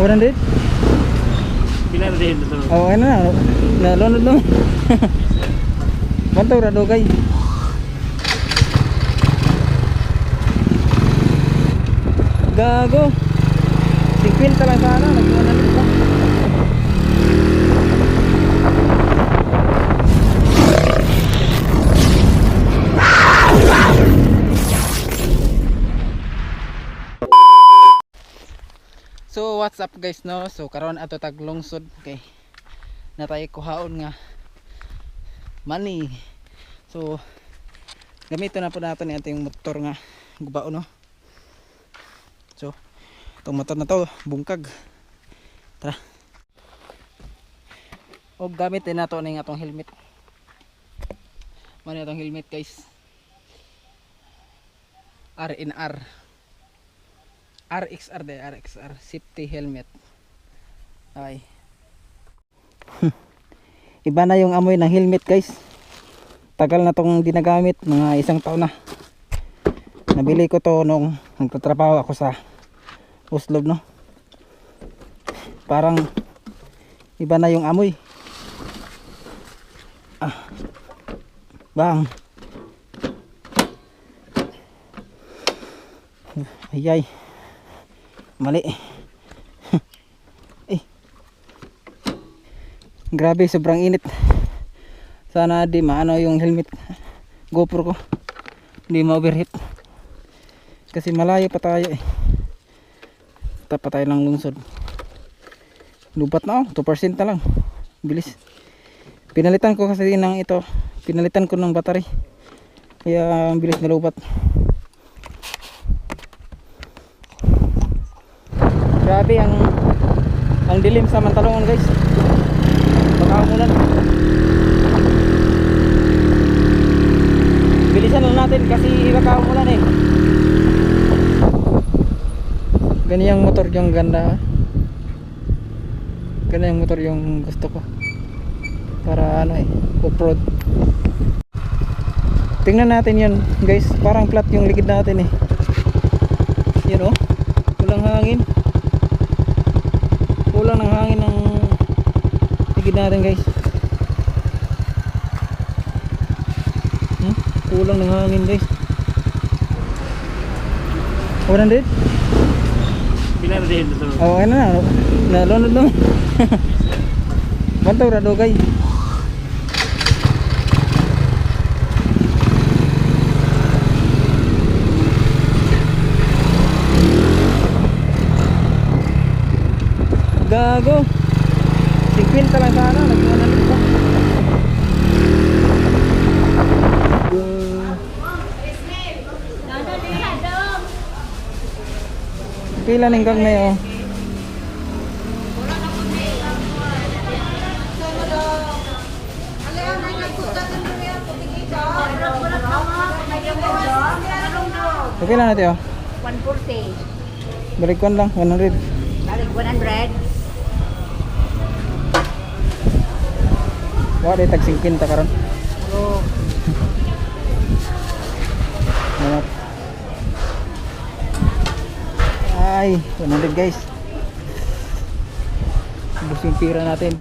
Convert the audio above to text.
100? Pila na din ito. Oh, ano na. Nalunod lang. Bantaw rado kay. Gago. 50 lang sana. Nag-100 pa. So what's up guys, no? So karon ato tag lungsod kay natay kuhaon nga money. So gamito na po natin yung ating motor nga gubao, no? So itong motor na to bungkag. Tara. O gamit din nato ning atong helmet. Mano itong helmet guys? RNR RXR de RXR safety helmet. Ay. Iba na yung amoy ng helmet guys. Tagal na tong dinagamit, mga 1 taon na. Nabili ko to nung nagtatrabaho ako sa Oslob, no. Parang iba na yung amoy. Bang. Ayay. Mali. Grabe, sobrang init. Sana di maano yung helmet GoPro ko, hindi ma-overheat kasi malayo pa tayo eh. Tapat tayo ng lungsod. Lubat na 2% na lang. Bilis. Pinalitan ko kasi ng ito. Pinalitan ko ng battery. Kaya bilis na lubat. Grabe ang dilim sa Mantalongan guys. Baka umulan. Bilisan lang natin kasi baka umulan eh. Ganyan motor yung ganda. Ganyan motor yung gusto ko. Para ano eh, off-road. Tingnan natin yun guys. Parang flat yung likid natin eh. Yun oh. Kulang hangin. Kulang ng hangin ng ligid natin guys. Kulang ng hangin guys. 100? Pila na din ito. Oh, ano na. Nalunod lang. Bantaw rado kay. Gago. 50 lang sana. Nag-100 pa. Pila ning kag may oh. Okay lang natin oh. 140. Balik ko lang 100. Balik 100. Wa di tag 50 karon. Oh. Ay, 100 guys. Ubos yung pira natin.